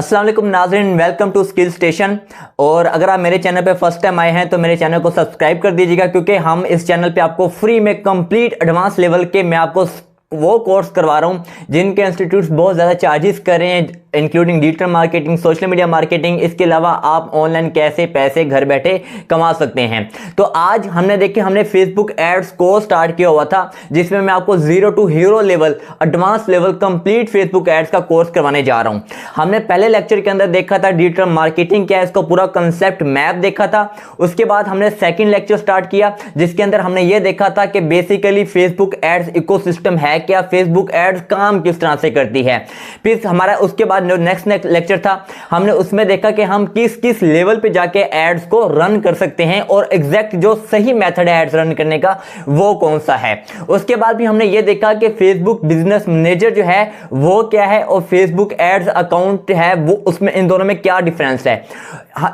अस्सलाम वालेकुम नाज़रीन, वेलकम टू स्किल स्टेशन। और अगर आप मेरे चैनल पे फर्स्ट टाइम आए हैं तो मेरे चैनल को सब्सक्राइब कर दीजिएगा, क्योंकि हम इस चैनल पे आपको फ्री में कंप्लीट एडवांस लेवल के मैं आपको वो कोर्स करवा रहा हूँ जिनके इंस्टीट्यूट्स बहुत ज़्यादा चार्जेस कर रहे हैं, including digital marketing, social media marketing. इसके अलावा आप ऑनलाइन कैसे पैसे घर बैठे कमा सकते हैं। तो आज हमने फेसबुक एड्स को स्टार्ट किया हुआ था, जिसमें मैं आपको zero to hero level, advance level complete Facebook ads का कोर्स करवाने जा रहा हूँ। हमने पहले लेक्चर के अंदर देखा था डिजिटल मार्केटिंग क्या है, इसका पूरा कंसेप्ट मैप देखा था। उसके बाद हमने सेकेंड लेक्चर स्टार्ट किया, जिसके अंदर हमने ये देखा था कि बेसिकली फेसबुक एड्स इकोसिस्टम है क्या, फेसबुक एड्स काम किस तरह से करती है। फिर हमारा उसके बाद जो नेक्स्ट लेक्चर था, हमने उसमें देखा कि हम किस किस लेवल पे जाके एड्स को रन कर सकते हैं और एग्जैक्ट जो सही मेथड है एड्स रन करने का वो कौन सा है। उसके बाद भी हमने ये देखा कि फेसबुक बिजनेस मैनेजर जो है वो क्या है और फेसबुक एड्स अकाउंट है वो, उसमें इन दोनों में क्या डिफरेंस है।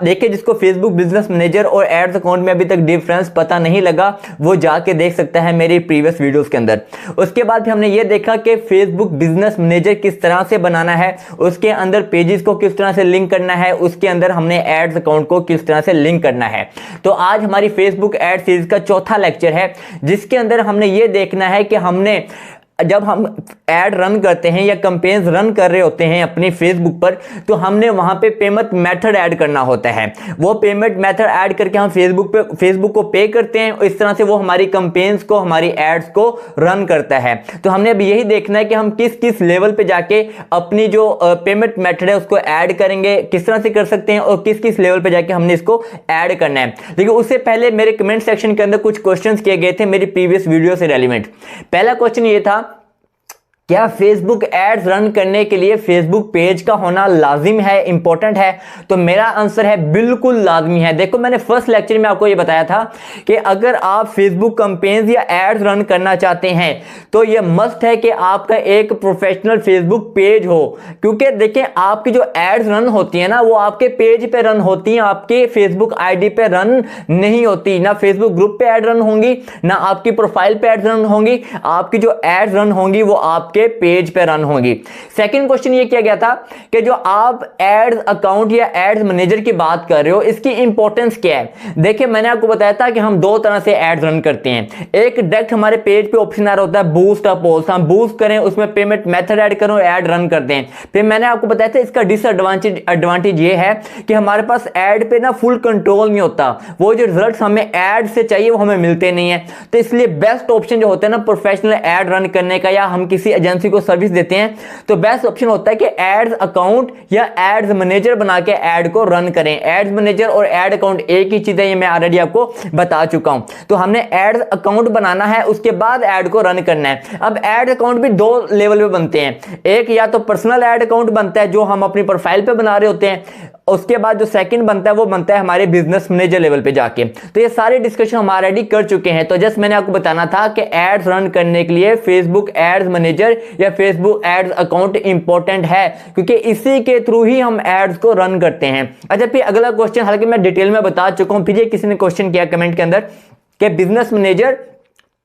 देखिए, जिसको फेसबुक बिजनेस मैनेजर और एड्स अकाउंट में अभी तक डिफरेंस पता नहीं लगा वो जाके देख सकता है मेरी प्रीवियस वीडियोस के अंदर। उसके बाद भी हमने ये देखा कि फेसबुक बिजनेस मैनेजर किस तरह से बनाना है, उसके अंदर पेजेस को किस तरह से लिंक करना है, उसके अंदर हमने एड्स अकाउंट को किस तरह से लिंक करना है। तो आज हमारी फेसबुक एड सीरीज का चौथा लेक्चर है, जिसके अंदर हमने ये देखना है कि हमने जब हम एड रन करते हैं या कैंपेन्स रन कर रहे होते हैं अपनी फेसबुक पर, तो हमने वहां पे पेमेंट मेथड ऐड करना होता है। वो पेमेंट मेथड ऐड करके हम फेसबुक को पे करते हैं, इस तरह से वो हमारी कैंपेन्स को, हमारी एड्स को रन करता है। तो हमने अब यही देखना है कि हम किस किस लेवल पे जाके अपनी जो पेमेंट मेथड है उसको ऐड करेंगे, किस तरह से कर सकते हैं और किस किस लेवल पे जाके हमने इसको ऐड करना है। लेकिन उससे पहले मेरे कमेंट सेक्शन के अंदर कुछ क्वेश्चंस किए गए थे मेरी प्रीवियस वीडियो से रेलिवेंट। पहला क्वेश्चन ये था, क्या फेसबुक एड्स रन करने के लिए फेसबुक पेज का होना लाजिम है, इंपॉर्टेंट है? तो मेरा आंसर है बिल्कुल लाजमी है। देखो, मैंने फर्स्ट लेक्चर में आपको ये बताया था कि अगर आप फेसबुक कैंपेन्स या एड्स रन करना चाहते हैं तो ये मस्ट है कि आपका एक प्रोफेशनल फेसबुक पेज हो। क्योंकि देखें, आपकी जो एड्स रन होती है ना वो आपके पेज पे रन होती हैं, आपके फेसबुक आईडी पे रन नहीं होती। ना फेसबुक ग्रुप पे एड रन होंगी, ना आपकी प्रोफाइल पे एड रन होंगी। आपकी जो एड्स रन होंगी वो आपके पेज पे रन होगी। सेकंड क्वेश्चन ये किया गया था कि जो आप एड्स अकाउंट या एड्स मैनेजर की बात कर रहे हो, इसकी इंपॉर्टेंस क्या है। देखिए, मैंने आपको बताया था कि हम दो तरह से एड्स रन करते हैं। एक डायरेक्ट हमारे पेज पे ऑप्शन आ रहा होता है बूस्ट अ पोस्ट, हम बूस्ट करें, उसमें पेमेंट मेथड ऐड करो, एड रन करते हैं। फिर मैंने आपको बताया था इसका डिसएडवांटेज ये है कि हमारे पास एड पे ना फुल कंट्रोल नहीं होता, वो जो रिजल्ट हमें एड से चाहिए वो हमें मिलते नहीं है। तो इसलिए बेस्ट ऑप्शन जो होता है ना प्रोफेशनल एड रन करने का, या हम किसी एजेंसी को सर्विस देते हैं तो बेस्ट ऑप्शन होता है कि एड्स अकाउंट या एड्स मैनेजर बना के एड को रन करें। एड्स मैनेजर और एड अकाउंट एक ही चीज है, ये मैं ऑलरेडी आपको बता चुका हूं। तो हमने एड्स अकाउंट बनाना है, उसके बाद एड को रन करना है। अब एड अकाउंट भी दो लेवल पे बनते हैं। एक या तो पर्सनल एड अकाउंट बनता है जो हम अपनी प्रोफाइल पे बना रहे होते हैं, उसके बाद जो सेकंड बनता है वो बनता है हमारे बिजनेस मैनेजर लेवल पे जाके। तो ये सारे डिस्कशन हम ऑलरेडी कर चुके हैं। तो जस्ट मैंने आपको बताना था कि एड्स रन करने के लिए फेसबुक एड्स मैनेजर या फेसबुक एड्स अकाउंट इंपॉर्टेंट है, क्योंकि इसी के थ्रू ही हम एड्स को रन करते हैं। अच्छा, फिर अगला क्वेश्चन, हालांकि मैं डिटेल में बता चुका हूं, फिर ये किसी ने क्वेश्चन किया कमेंट के अंदर कि बिजनेस मैनेजर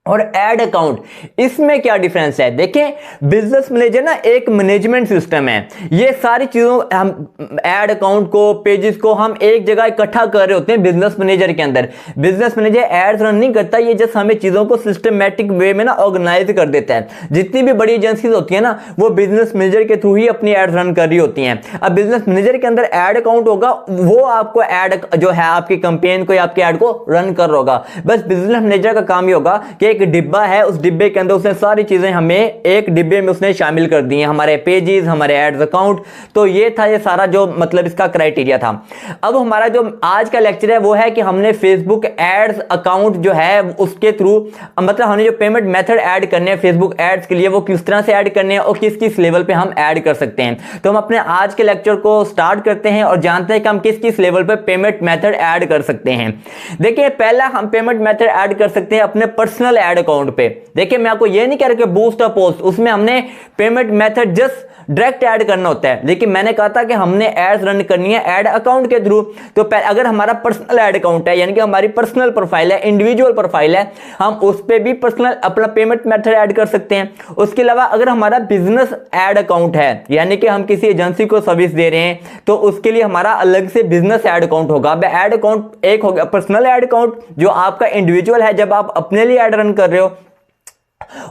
और एड अकाउंट, इसमें क्या डिफरेंस है। देखें, बिजनेस मैनेजर ना एक मैनेजमेंट सिस्टम है। ये सारी चीजों, हम एड अकाउंट को, पेजेस को हम एक जगह इकट्ठा कर रहे होते हैं बिजनेस मैनेजर के अंदर। बिजनेस मैनेजर एड्स रन नहीं करता, ये जस्ट हमें चीजों को सिस्टमैटिक वे में ना ऑर्गेनाइज कर देता है। जितनी भी बड़ी एजेंसीज होती है ना वो बिजनेस मैनेजर के थ्रू ही अपनी एड्स रन कर रही होती हैं। अब बिजनेस मैनेजर के अंदर एड अकाउंट होगा, वो आपको एड जो है आपकी कैंपेन को या आपके एड को रन कर रहा होगा। बस बिजनेस मैनेजर का काम ही होगा कि एक डिब्बा है, उस डिब्बे के अंदर उसने सारी चीजें हमें एक डिब्बे में उसने शामिल कर दी हैं, हमारे पेजेस, हमारे एड्स अकाउंट। तो ये था, ये सारा जो मतलब इसका क्राइटेरिया था। अब हमारा जो आज का लेक्चर है वो है कि हमने फेसबुक एड्स अकाउंट जो है उसके थ्रू, मतलब हमने जो पेमेंट मेथड ऐड करने हैं फेसबुक एड्स के लिए वो किस तरह से ऐड करने हैं और किस किस लेवल पे हम ऐड कर सकते हैं। तो हम अपने आज के लेक्चर को स्टार्ट करते हैं और जानते हैं कि हम किस किस लेवल पे पेमेंट मेथड ऐड कर सकते हैं। देखिए, पहला हम पेमेंट मेथड ऐड कर सकते हैं अपने पर्सनल ऐड अकाउंट पे। देखिए मैं आपको ये नहीं कह रहा कि बूस्ट और पोस्ट, उसमें हमने payment method just direct add करना होता है, लेकिन मैंने कहा था कि हमने एड्स रन करनी है ऐड अकाउंट के थ्रू। तो अगर हमारा पर्सनल ऐड अकाउंट है, यानी कि हमारी पर्सनल प्रोफाइल है, इंडिविजुअल प्रोफाइल है, हम उस पे भी पर्सनल अपना पेमेंट मेथड ऐड कर सकते हैं। उसके अलावा अगर हमारा बिजनेस ऐड अकाउंट है, यानी कि हम किसी एजेंसी को सर्विस दे रहे हैं, तो उसके लिए हमारा अलग से बिजनेस ऐड अकाउंट होगा। अब ऐड अकाउंट एक हो गया पर्सनल ऐड अकाउंट जो आपका इंडिविजुअल है, जब आप अपने लिए ऐड रन कर रहे हो,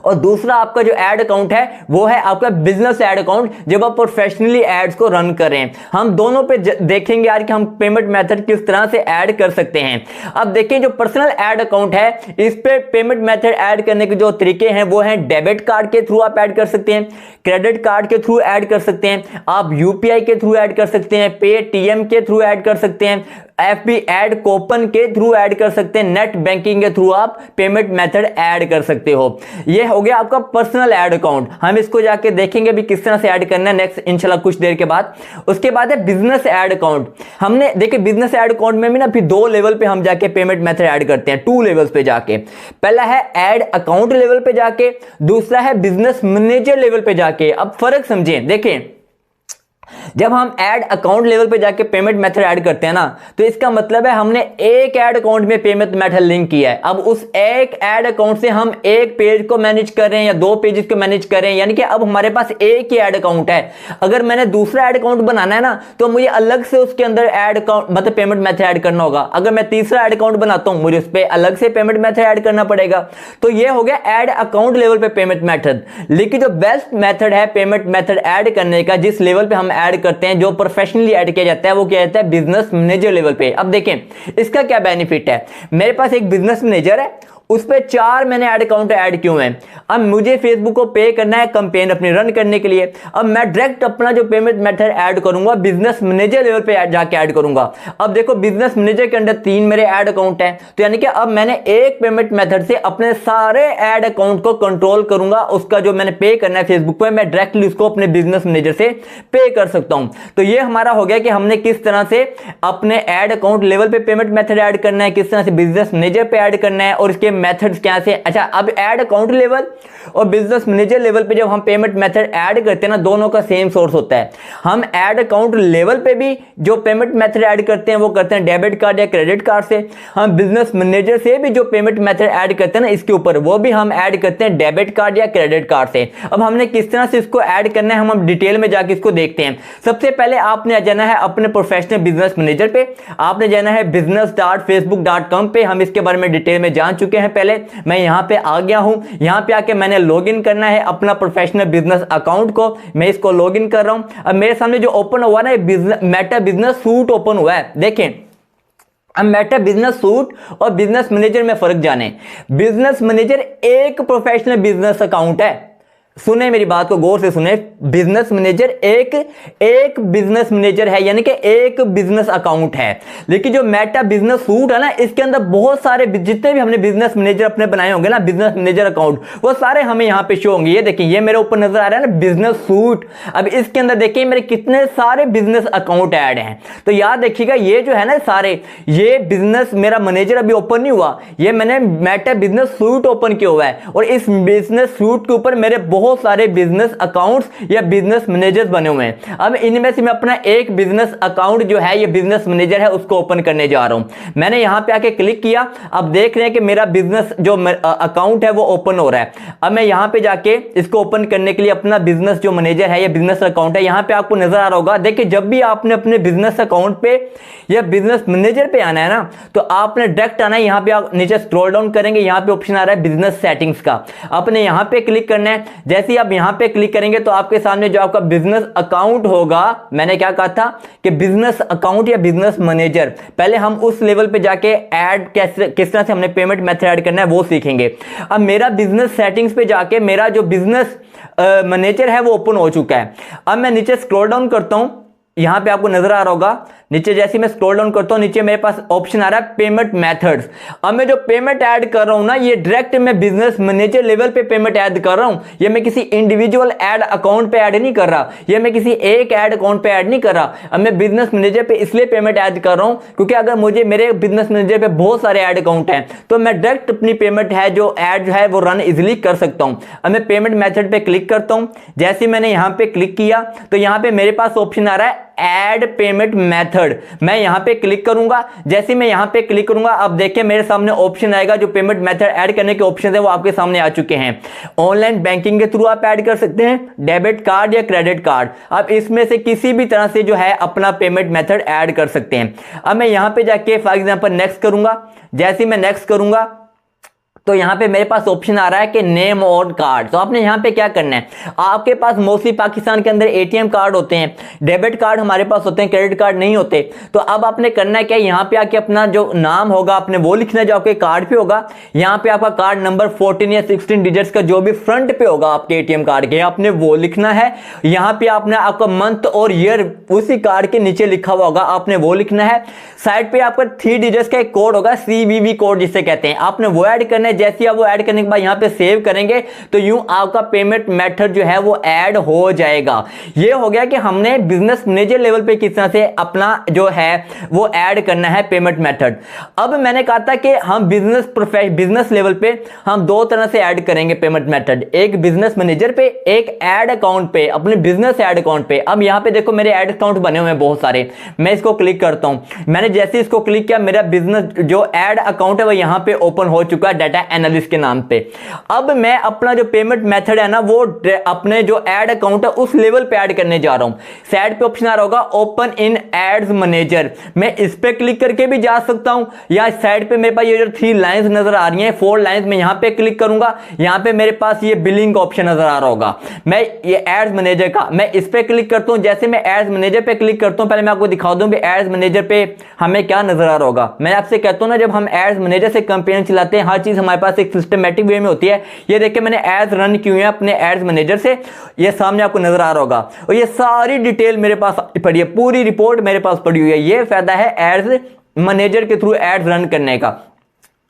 और दूसरा आपका जो ऐड अकाउंट है वो है आपका बिजनेस ऐड अकाउंट, जब आप प्रोफेशनली एड्स को रन कर रहे हैं। हम दोनों पे देखेंगे यार कि हम पेमेंट मेथड किस तरह से ऐड कर सकते हैं। अब देखिए जो पर्सनल ऐड अकाउंट है, इस पे पेमेंट मेथड ऐड करने के जो तरीके हैं वो हैं डेबिट कार्ड के थ्रू आप ऐड कर सकते हैं, क्रेडिट कार्ड के थ्रू ऐड कर सकते हैं, आप यूपीआई के थ्रू ऐड कर सकते हैं, पेटीएम के थ्रू ऐड कर सकते हैं, एफबी ऐड कूपन के थ्रू ऐड कर सकते हैं, नेट बैंकिंग के थ्रू आप पेमेंट मेथड ऐड कर सकते हो। ये हो गया आपका पर्सनल ऐड अकाउंट। हम इसको जाके देखेंगे भी किस तरह से ऐड करना है नेक्स्ट इंशाल्लाह कुछ देर के बाद। उसके बाद है बिजनेस ऐड अकाउंट। हमने देखिए बिजनेस ऐड अकाउंट में भी ना फिर दो लेवल पे हम जाके पेमेंट मेथड ऐड करते हैं, टू लेवल्स पे जाके। पहला है ऐड अकाउंट लेवल पे जाके, दूसरा है बिजनेस मैनेजर लेवल पे जाके। अब फर्क समझें, देखें जब हम ऐड अकाउंट लेवल पे जाके पेमेंट मेथड ऐड करते हैं ना, तो इसका मतलब है हमने एक ऐड अकाउंट में पेमेंट मेथड लिंक किया है। अब उस एक ऐड अकाउंट से हम एक पेज को मैनेज कर रहे हैं या दो पेजेस को मैनेज कर रहे हैं, यानी कि अब हमारे पास एक ही ऐड अकाउंट है। अगर मैंने दूसरा ऐड अकाउंट बनाना है ना, तो मुझे अलग से उसके अंदर ऐड अकाउंट मतलब पेमेंट मेथड ऐड करना होगा। अगर मैं तीसरा ऐड अकाउंट बनाता हूं, मुझे उस पर अलग से पेमेंट मेथड ऐड करना पड़ेगा। तो ये हो गया ऐड अकाउंट लेवल पे पेमेंट मेथड। लेकिन जो बेस्ट मेथड है पेमेंट मेथड ऐड करने का, जिस लेवल पे हम ऐड करते हैं, जो प्रोफेशनली ऐड किया जाता है, वो क्या जाता है बिजनेस मैनेजर लेवल पे। अब देखें इसका क्या बेनिफिट है। मेरे पास एक बिजनेस मैनेजर है, उस पे 4 मैंने ऐड अकाउंट ऐड किए हैं। अब मुझे फेसबुक को पे करना है कैंपेन अपनी रन करने के लिए। अब मैं डायरेक्ट अपना जो पेमेंट मेथड ऐड करूंगा बिजनेस मैनेजर लेवल पे जाके ऐड करूंगा। अब देखो बिजनेस मैनेजर के अंदर 3 मेरे ऐड अकाउंट हैं, तो यानी कि अब मैंने एक पेमेंट मेथड से अपने सारे ऐड अकाउंट को कंट्रोल करूंगा। उसका जो मैंने पे करना है फेसबुक पे, मैं डायरेक्टली उसको अपने बिजनेस मैनेजर से पे कर सकता हूं। तो ये हमारा हो गया कि हमने किस तरह से अपने ऐड अकाउंट लेवल पे पेमेंट मेथड ऐड करना है, किस तरह से बिजनेस मैनेजर पे ऐड करना है, और इसके मेथड्स क्या से। अच्छा, अब ऐड अकाउंट लेवल और बिजनेस मैनेजर लेवल पे जब हम पेमेंट मेथड ऐड करते हैं ना, दोनों का सेम सोर्स होता है। हम ऐड अकाउंट लेवल पे भी जो पेमेंट मेथड ऐड करते हैं वो करते हैं डेबिट कार्ड या क्रेडिट कार्ड से। हम बिजनेस मैनेजर से भी जो पेमेंट मेथड ऐड करते हैं ना इसके ऊपर, वो भी हम ऐड करते हैं डेबिट कार्ड या क्रेडिट कार्ड से। अब हमने किस तरह से इसको ऐड करना है हम डिटेल में जाके इसको देखते हैं। सबसे पहले आपने जाना है अपने प्रोफेशनल बिजनेस मैनेजर पे, आपने जाना है business.facebook.com पे। हम इसके बारे में डिटेल में जान चुके हैं पहले। मैं यहां पे आ गया हूं, यहां पे आके मैंने लॉगिन करना है अपना प्रोफेशनल बिजनेस अकाउंट को। मैं इसको लॉगिन कर रहा हूं। अब मेरे सामने जो ओपन हुआ ना, मेटा बिजनेस सूट ओपन हुआ है। देखें अब मेटा बिजनेस सूट और बिजनेस मैनेजर में फर्क जाने। बिजनेस मैनेजर एक प्रोफेशनल बिजनेस अकाउंट है, सुने मेरी बात को गौर से सुने। बिजनेस मैनेजर एक बिजनेस मैनेजर है, यानी कि एक बिजनेस अकाउंट है। लेकिन जो मेटा बिजनेस सूट है ना, इसके अंदर बहुत सारे जितने भी हमने बिजनेस मैनेजर अपने बनाए होंगे ना, बिजनेस मैनेजर अकाउंट, वो सारे हमें यहां पे शो होंगे। ये देखिए, ये मेरे ऊपर नजर आ रहा है ना बिजनेस सूट। अब इसके अंदर देखिए मेरे कितने सारे बिजनेस अकाउंट ऐड हैं। तो याद रखिएगा, ये जो है ना सारे, ये बिजनेस मेरा मैनेजर अभी ओपन नहीं हुआ, ये मैंने मेटा बिजनेस सूट ओपन किया हुआ है। और इस बिजनेस सूट के ऊपर मेरे बहुत सारे बिजनेस अकाउंट्स या बिजनेस मैनेजर्स बने हुए हैं। अब इनमें से मैं अपना एक बिजनेस अकाउंट जो है, ये बिजनेस मैनेजर है, उसको ओपन करने जा रहा हूं। मैंने यहां पे आके क्लिक किया। अब देख रहे हैं कि मेरा बिजनेस जो अकाउंट है वो ओपन हो रहा है। अब मैं यहां पे जाके इसको ओपन करने के लिए अपना बिजनेस जो मैनेजर है या बिजनेस अकाउंट है, यहां पे आपको नजर आ रहा होगा। देखिए, जब भी आपने अपने बिजनेस अकाउंट पे या बिजनेस मैनेजर पे आना है ना, तो आपने डायरेक्ट आना है। यहां पे आप नीचे स्क्रॉल डाउन करेंगे, यहां पे ऑप्शन आ रहा है बिजनेस सेटिंग्स का, आपने यहां पे क्लिक करना है। जैसे ही आप यहां पे क्लिक करेंगे तो आपके सामने जो आपका बिजनेस अकाउंट होगा, मैंने क्या कहा था कि बिजनेस अकाउंट या बिजनेस मैनेजर, पहले हम उस लेवल पे जाके ऐड किस तरह से हमने पेमेंट मेथड ऐड करना है वो सीखेंगे। अब मेरा बिजनेस सेटिंग्स पे जाके मेरा जो बिजनेस मैनेजर है वो ओपन हो चुका है। अब मैं नीचे स्क्रॉल डाउन करता हूं, यहां पे आपको नजर आ रहा होगा नीचे जैसे मैं स्क्रॉल डाउन करता हूं, नीचे मेरे पास ऑप्शन आ रहा है पेमेंट मेथड्स। अब मैं जो पेमेंट ऐड कर रहा हूं ना, ये डायरेक्ट मैं बिजनेस मैनेजर लेवल पे पेमेंट ऐड कर रहा हूं। ये मैं किसी इंडिविजुअल ऐड अकाउंट पे ऐड नहीं कर रहा, ये मैं किसी एक ऐड अकाउंट पे ऐड नहीं कर रहा। अब मैं बिजनेस मैनेजर पे इसलिए पेमेंट ऐड कर रहा हूं क्योंकि अगर मुझे मेरे बिजनेस मैनेजर पे बहुत सारे ऐड अकाउंट हैं तो मैं डायरेक्ट अपनी पेमेंट है जो ऐड है वो रन इजीली कर सकता हूं। अब मैं पेमेंट मेथड पे क्लिक करता हूं। जैसे मैंने यहां पे क्लिक किया तो यहां पे मेरे पास ऑप्शन आ रहा है ऐड पेमेंट मेथड। मैं यहां पे क्लिक करूंगा। जैसे मैं यहां पे क्लिक करूंगा, अब देखिए मेरे सामने ऑप्शन आएगा, जो पेमेंट मेथड ऐड करने के ऑप्शन है वो आपके सामने आ चुके हैं। ऑनलाइन बैंकिंग के थ्रू आप ऐड कर सकते हैं, डेबिट कार्ड या क्रेडिट कार्ड, आप इसमें से किसी भी तरह से जो है अपना पेमेंट मेथड ऐड कर सकते हैं। अब मैं यहां पे जाके फॉर एग्जांपल नेक्स्ट करूंगा। जैसे मैं नेक्स्ट करूंगा तो यहां पे मेरे पास ऑप्शन आ रहा है कि नेम ऑन कार्ड। तो आपने यहां पे क्या करना है, आपके पास मोस्टली पाकिस्तान के अंदर एटीएम कार्ड होते हैं, डेबिट कार्ड हमारे पास होते हैं, क्रेडिट कार्ड नहीं होते। तो अब आपने करना है क्या, यहां पे आके अपना जो नाम होगा आपने वो लिखना है जो आपके कार्ड पे होगा। यहां पे आपका कार्ड नंबर 14 या 16 डिजिट्स का जो भी फ्रंट पे होगा आपके एटीएम कार्ड के, आपने वो लिखना है। यहां पे आपने आपका मंथ और ईयर उसी कार्ड के नीचे लिखा हुआ होगा, आपने वो लिखना है। साइड पे आपका 3 डिजिट्स का एक कोड होगा, CVV कोड जिसे कहते हैं, आपने वो ऐड करना है। जैसे आप वो ऐड करने के बाद यहां पे सेव करेंगे तो यूं आपका पेमेंट मेथड जो है वो ऐड हो जाएगा। ये हो गया कि हमने बिजनेस मैनेजर लेवल पे किस तरह से अपना जो है वो ऐड करना है पेमेंट मेथड। अब मैंने कहा था कि हम बिजनेस लेवल पे हम दो तरह से ऐड करेंगे पेमेंट मेथड, एक बिजनेस मैनेजर पे, एक ऐड अकाउंट पे, अपने बिजनेस ऐड अकाउंट पे। अब यहां पे देखो मेरे ऐड अकाउंट बने हुए हैं बहुत सारे, मैं इसको क्लिक करता हूं। मैंने जैसे इसको क्लिक किया मेरा बिजनेस जो ऐड अकाउंट है वो यहां पे ओपन हो चुका है डाटा एनालिस्ट के नाम पे। अब मैं अपना जो पेमेंट मेथड है ना वो अपने जो ऐड अकाउंट है उस लेवल पे ऐड करने जा रहा हूं। साइड पे ऑप्शन आ रहा होगा ओपन इन एड्स मैनेजर, मैं इस पे क्लिक करके भी जा सकता हूं, या साइड पे मेरे पास ये जो 3 लाइंस नजर आ रही हैं 4 लाइंस, में यहां पे क्लिक करूंगा, यहां पे मेरे पास ये बिलिंग का ऑप्शन नजर आ रहा होगा। मैं ये एड्स मैनेजर का मैं इस पे क्लिक करता हूं। जैसे मैं एड्स मैनेजर पे क्लिक करता हूं, पहले मैं आपको दिखा दूं भी एड्स मैनेजर पे हमें क्या नजर आ रहा होगा। मैं आपसे कहता हूं ना, जब हम एड्स मैनेजर से कैंपेन चलाते हैं हर चीज हमारे पास एक सिस्टमैटिक वे में होती है। ये देखिए मैंने एड्स रन किए हैं अपने एड्स मैनेजर से, ये सामने आपको नजर आ रहा होगा, और ये सारी डिटेल मेरे पास पड़ी है, पूरी रिपोर्ट मेरे पास पड़ी हुई है। ये फायदा है एड्स मैनेजर के थ्रू एड्स रन करने का।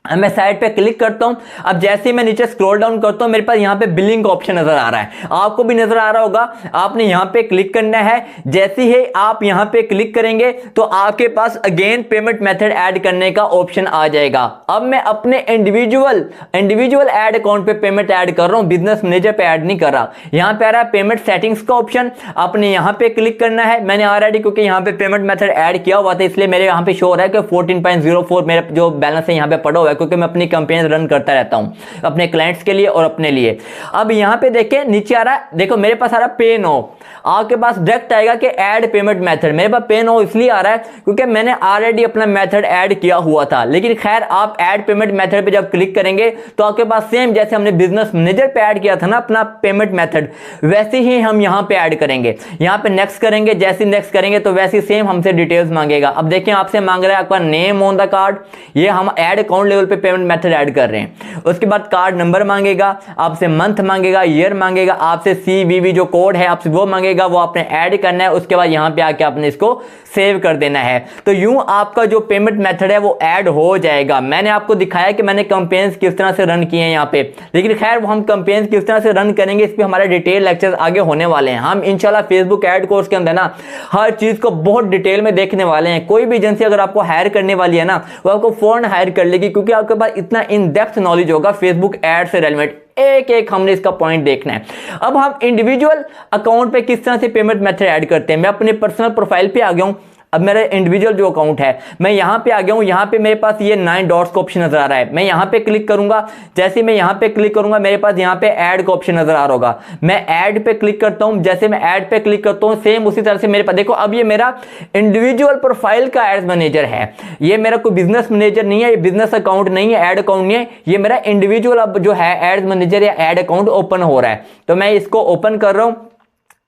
मैं साइड पे क्लिक करता हूं। अब जैसे ही मैं नीचे स्क्रॉल डाउन करता हूं मेरे पास यहां पे बिलिंग का ऑप्शन नजर आ रहा है, आपको भी नजर आ रहा होगा। आपने यहां पे क्लिक करना है। जैसे ही आप यहां पे क्लिक करेंगे तो आपके पास अगेन पेमेंट मेथड ऐड करने का ऑप्शन आ जाएगा। अब मैं अपने इंडिविजुअल ऐड अकाउंट पे पेमेंट ऐड कर रहा हूं, बिजनेस मैनेजर पे ऐड नहीं कर रहा। यहां पे आ रहा है पेमेंट सेटिंग्स का ऑप्शन, आपने यहां पे क्लिक करना है। मैंने ऑलरेडी क्योंकि यहां पे पेमेंट मेथड ऐड किया हुआ था इसलिए मेरे यहां पे शो हो रहा है कि 14.04 मेरा जो बैलेंस है यहां पे पड़ा हुआ है, क्योंकि मैं अपनी कैंपेन रन करता रहता हूं अपने क्लाइंट्स के लिए और अपने लिए। अब यहां पे देखें नीचे आ रहा है, देखो मेरे पास आ रहा है पे नो, आपके पास डायरेक्ट आएगा कि ऐड पेमेंट मेथड। मेरे पास पे नो इसलिए आ रहा है क्योंकि मैंने ऑलरेडी अपना मेथड ऐड किया हुआ था। लेकिन खैर आप ऐड पेमेंट मेथड पे जब क्लिक करेंगे तो आपके पास सेम जैसे हमने बिजनेस मैनेजर पे ऐड किया था ना अपना पेमेंट मेथड, वैसे ही हम यहां पे ऐड करेंगे। यहां पे नेक्स्ट करेंगे, जैसे नेक्स्ट करेंगे तो वैसे सेम हमसे डिटेल्स मांगेगा। अब देखिए आपसे मांग रहा है आपका नेम ऑन द कार्ड, ये हम ऐड अकाउंट लेवल पे पेमेंट मेथड ऐड कर रहे हैं। उसके बाद कार्ड नंबर मांगेगा, आपसे मंथ मांगेगा, ईयर मांगेगा, आपसे CVV जो कोड है आपसे वो मांगेगा, वो आपने ऐड करना है। उसके बाद यहां पे आके आपने इसको सेव कर देना है। तो यूं आपका जो पेमेंट मेथड है वो ऐड हो जाएगा। मैंने आपको दिखाया कि मैंने कैंपेन्स किस तरह से रन किए हैं यहां पे, लेकिन खैर वो हम कैंपेन्स किस तरह से रन करेंगे इस पे हमारे डिटेल लेक्चर्स आगे होने वाले हैं। हम इंशाल्लाह फेसबुक ऐड कोर्स के अंदर ना हर चीज को बहुत डिटेल में देखने वाले हैं। कोई भी एजेंसी अगर आपको हायर करने वाली है ना वो आपको फौरन हायर कर लेगी, क्योंकि आपके पास इतना इन डेप्थ नॉलेज होगा फेसबुक ऐड से रिलेवेंट। एक एक हमने इसका पॉइंट देखना है। अब हम इंडिविजुअल अकाउंट पे किस तरह से पेमेंट मेथड ऐड करते हैं। मैं अपने पर्सनल प्रोफाइल पे आ गया हूं। अब मेरा इंडिविजुअल जो अकाउंट है मैं यहां पे आ गया हूं। यहां पे मेरे पास ये 9 डॉट्स का ऑप्शन नजर आ रहा है। मैं यहां पे क्लिक करूंगा, जैसे मैं यहां पे क्लिक करूंगा मेरे पास यहां पे ऐड का ऑप्शन नजर आ रहा होगा। मैं ऐड पे क्लिक करता हूं, जैसे मैं ऐड पे क्लिक करता हूं सेम उसी तरह से मेरे पास देखो अब ये मेरा इंडिविजुअल प्रोफाइल का एड्स मैनेजर है। ये मेरा कोई बिजनेस मैनेजर नहीं है, ये बिजनेस अकाउंट नहीं है, एड अकाउंट नहीं है, ये मेरा इंडिविजुअल अब जो है एड्स मैनेजर या एड अकाउंट ओपन हो रहा है। तो मैं इसको ओपन कर रहा हूं।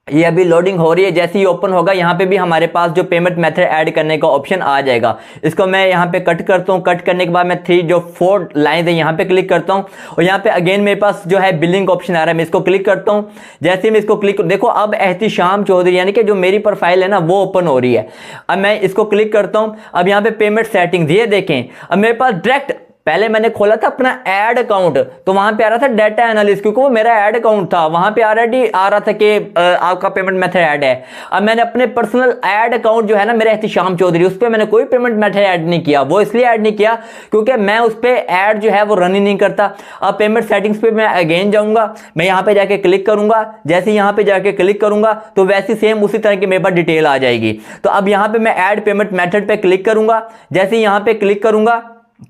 ये अभी लोडिंग हो रही है, जैसे ही ओपन होगा यहाँ पे भी हमारे पास जो पेमेंट मेथड ऐड करने का ऑप्शन आ जाएगा। इसको मैं यहाँ पे कट करता हूँ, कट करने के बाद मैं 4 लाइन है यहाँ पे क्लिक करता हूँ और यहाँ पे अगेन मेरे पास जो है बिलिंग ऑप्शन आ रहा है, मैं इसको क्लिक करता हूँ। जैसे मैं इसको क्लिक, देखो अब एहतिशाम चौधरी यानी कि जो मेरी प्रोफाइल है ना वो ओपन हो रही है। अब मैं इसको क्लिक करता हूँ, अब यहाँ पे पेमेंट सेटिंग्स ये देखें, अब मेरे पास डायरेक्ट, पहले मैंने खोला था अपना ऐड अकाउंट तो वहां पे आ रहा था डाटा एनालिस्ट, क्योंकि वो मेरा ऐड अकाउंट था, वहां पे ऑलरेडी आ रहा था कि आपका पेमेंट मेथड ऐड है। अब मैंने अपने पर्सनल ऐड अकाउंट जो है ना मेरा एहतिशाम चौधरी, उस पर मैंने कोई पेमेंट मेथड ऐड नहीं किया। वो इसलिए ऐड नहीं किया क्योंकि मैं उस पर ऐड जो है वो रन ही नहीं करता। अब पेमेंट सेटिंग्स पे मैं अगेन जाऊंगा, मैं यहाँ पे जाके क्लिक करूंगा, जैसे यहाँ पे जाके क्लिक करूंगा तो वैसे सेम उसी तरह की मेरे पास डिटेल आ जाएगी। तो अब यहाँ पे मैं ऐड पेमेंट मेथड पे क्लिक करूंगा, जैसे यहाँ पे क्लिक करूंगा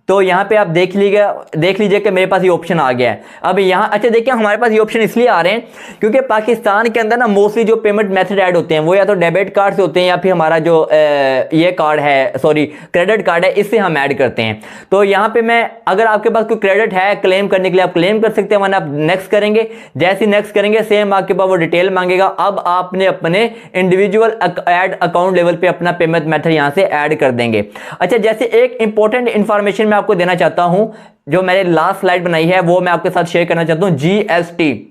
तो यहाँ पे आप देख लीजिए कि मेरे पास ये ऑप्शन आ गया है। अब यहाँ अच्छा देखिए हमारे पास ये ऑप्शन इसलिए आ रहे हैं क्योंकि पाकिस्तान के अंदर ना मोस्टली जो पेमेंट मेथड ऐड होते हैं वो या तो डेबिट कार्ड से होते हैं या फिर हमारा जो ये कार्ड है, सॉरी क्रेडिट कार्ड है, इससे हम ऐड करते हैं। तो यहाँ पे मैं, अगर आपके पास कोई क्रेडिट है क्लेम करने के लिए आप क्लेम कर सकते हैं, वरना आप नेक्स्ट करेंगे, जैसे नेक्स्ट करेंगे सेम आपके पास वो डिटेल मांगेगा। अब आपने अपने इंडिविजुअल ऐड अकाउंट लेवल पे अपना पेमेंट मेथड यहाँ से ऐड कर देंगे। अच्छा, जैसे एक इंपॉर्टेंट इंफॉर्मेशन मैं आपको देना चाहता हूं, जो मैंने लास्ट स्लाइड बनाई है वो मैं आपके साथ शेयर करना चाहता हूं, जीएसटी।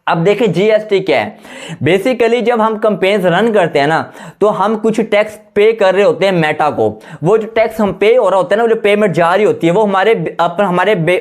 अब देखिए जीएसटी क्या है। बेसिकली जब हम कैंपेन्स रन करते हैं ना तो हम कुछ टैक्स पे कर रहे होते हैं मेटा को। वो जो टैक्स हम पे हो रहा होता है ना, वो जो पेमेंट जा रही होती है वो हमारे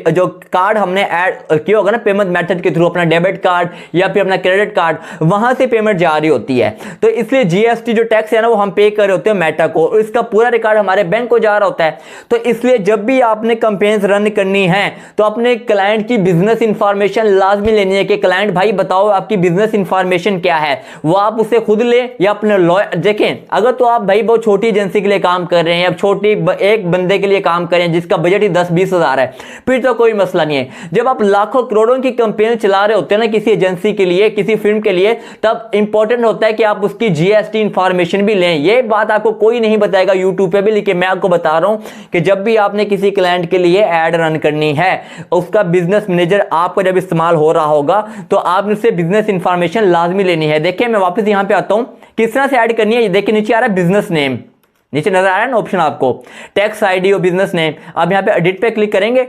जो कार्ड हमने ऐड किया होगा ना पेमेंट मेथड के थ्रू, अपना डेबिट कार्ड या फिर अपना क्रेडिट कार्ड, वहां से पेमेंट जा रही होती है। तो इसलिए जीएसटी जो टैक्स है ना वो हम पे कर रहे होते हैं मेटा को, और इसका पूरा रिकॉर्ड हमारे बैंक को जा रहा होता है। तो इसलिए जब भी आपने कैंपेन्स रन करनी है तो अपने क्लाइंट की बिजनेस इंफॉर्मेशन लाजमी लेनी है कि क्लाइंट भाई बताओ आपकी बिजनेस इंफॉर्मेशन क्या है। वो आप उससे खुद ले या अपने लॉयर, देखें अगर तो आप भाई बहुत छोटी एजेंसी के लिए काम कर रहे हैं या छोटी एक बंदे के लिए काम कर रहे हैं जिसका बजट ही 10-20 हज़ार है, फिर तो कोई मसला नहीं है। जब आप लाखों करोड़ों की कैंपेन चला रहे होते हैं ना किसी एजेंसी के लिए, किसी फिल्म के लिए, तब इंपॉर्टेंट होता है कि आप उसकी जीएसटी इंफॉर्मेशन भी लें। ये बात आपको कोई नहीं बताएगा यूट्यूब पे भी, लेकिन मैं आपको बता रहा हूं कि जब भी आपने किसी क्लाइंट के लिए एड रन करनी है, उसका बिजनेस मैनेजर आपको जब इस्तेमाल हो रहा होगा तो आपने उससे बिजनेस इंफॉर्मेशन लाजमी लेनी है। देखिए मैं वापस यहां पे आता हूं, किस तरह से ऐड करनी है। ये देखिए नीचे आ रहा है बिजनेस नेम, नीचे नजर आ रहा है ना ऑप्शन आपको, टैक्स आईडी और बिजनेस नेम। अब यहां पे एडिट पे क्लिक करेंगे,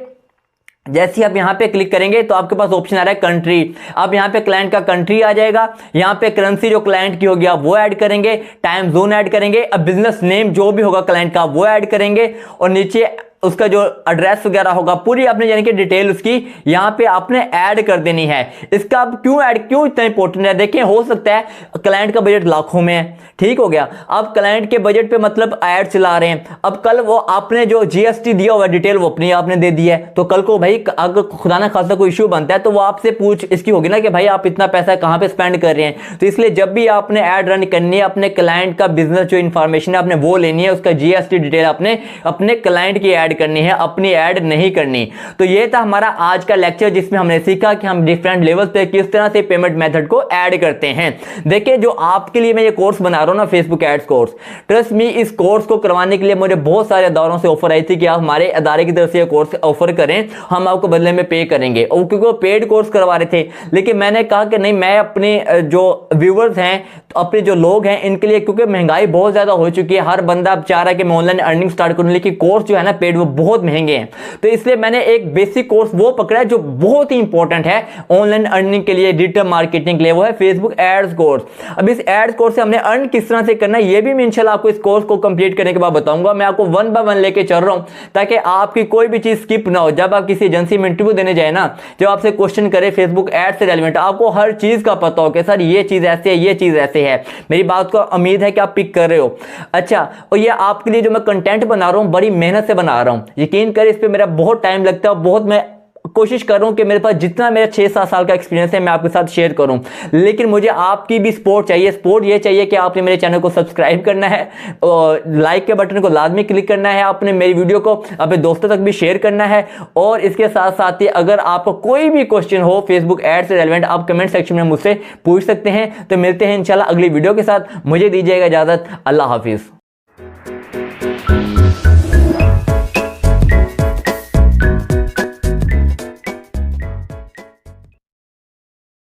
जैसे आप यहां पे क्लिक करेंगे तो आपके पास ऑप्शन आ रहा है कंट्री। अब यहां पे क्लाइंट का कंट्री आ जाएगा, यहां पे करेंसी जो क्लाइंट की होगी आप वो ऐड करेंगे, टाइम जोन ऐड करेंगे, अब बिजनेस नेम जो भी होगा क्लाइंट का वो ऐड करेंगे, और नीचे उसका जो एड्रेस वगैरह होगा पूरी आपने यानी कि डिटेल उसकी यहां पे आपने ऐड कर देनी है। इसका अब क्यों इतना इंपॉर्टेंट है, देखिए हो सकता है क्लाइंट का बजट लाखों में है, ठीक हो गया, अब क्लाइंट के बजट पे मतलब ऐड चला रहे हैं, अब कल वो आपने जो जीएसटी दिया हुआ डिटेल वो अपनी आपने दे दी है, तो कल को भाई अगर खुदा ना खासा कोई इश्यू बनता है तो वो आपसे पूछ इसकी होगी ना कि भाई आप इतना पैसा कहां पे स्पेंड कर रहे हैं। तो इसलिए जब भी आपने ऐड रन करनी है, अपने क्लाइंट का बिजनेस जो इंफॉर्मेशन है आपने वो लेनी है, उसका जीएसटी डिटेल आपने अपने क्लाइंट की ऐड करनी है, अपनी ऐड नहीं करनी। तो ये था हमारा आज का लेक्चर जिसमें हमने सीखा कि हम डिफरेंट लेवल पे किस तरह से पेमेंट मेथड को ऐड करते हैं। देखिए जो आपके लिए मैं ये कोर्स बना रहा हूं ना, Facebook ads course, trust me इस कोर्स को करवाने के लिए मुझे बहुत सारे अदारों से ऑफर आई थी कि आप हमारे अदारे की तरफ से ये कोर्स ऑफर करें, हम आपको बदले में पे करेंगे, और क्योंकि वो पेड कोर्स करवा रहे थे। लेकिन मैंने कहा कि नहीं, मैं अपने जो व्यूवर्स हैं, अपने जो लोग हैं, इनके लिए, क्योंकि महंगाई बहुत ज्यादा हो चुकी है, हर बंदा अब चाह रहा है कि मैं ऑनलाइन अर्निंग स्टार्ट करूं, लेकिन कोर्स जो है ना पेड वो बहुत महंगे हैं। तो इसलिए मैंने एक बेसिक कोर्स वो पकड़ा है जो बहुत ही इंपॉर्टेंट है ऑनलाइन अर्निंग के लिए, डिजिटल मार्केटिंग के लिए, वो है फेसबुक एड्स कोर्स। अब इस एड्स कोर्स से हमने अर्न किस तरह से करना है ये भी मैं इंशाल्लाह आपको इस कोर्स को कंप्लीट करने के बाद बताऊंगा। मैं आपको 1 बाय 1 लेके चल रहा हूं ताकि आपकी कोई भी चीज स्किप ना हो। जब आप किसी एजेंसी में इंटरव्यू देने जाए ना, जब आपसे क्वेश्चन करे फेसबुक एड से रेलेवेंट, आपको हर चीज का पता हो कि सर ये चीज ऐसे है, ये चीज ऐसे है। मेरी बात को उम्मीद है कि आप पिक कर रहे हो। अच्छा, और ये आपके लिए जो मैं कंटेंट बना रहा हूं बड़ी मेहनत से बना रहा हूं, यकीन कर इस पे मेरा बहुत टाइम लगता है, बहुत मैं कोशिश कर रहा हूं कि मेरे पास जितना मेरा 6-7 साल का एक्सपीरियंस है मैं आपके साथ शेयर करूं। लेकिन मुझे आपकी भी सपोर्ट चाहिए। सपोर्ट ये चाहिए कि आपने मेरे चैनल को सब्सक्राइब करना है और लाइक के बटन को लाजमी क्लिक करना है, आपने मेरी वीडियो को अपने दोस्तों तक भी शेयर करना है। और इसके साथ साथ ही अगर आपको कोई भी क्वेश्चन हो फेसबुक एड से रेलेवेंट, आप कमेंट सेक्शन में मुझसे पूछ सकते हैं। तो मिलते हैं इंशाल्लाह अगली वीडियो के साथ, मुझे दीजिएगा इजाजत, अल्लाह हाफिज।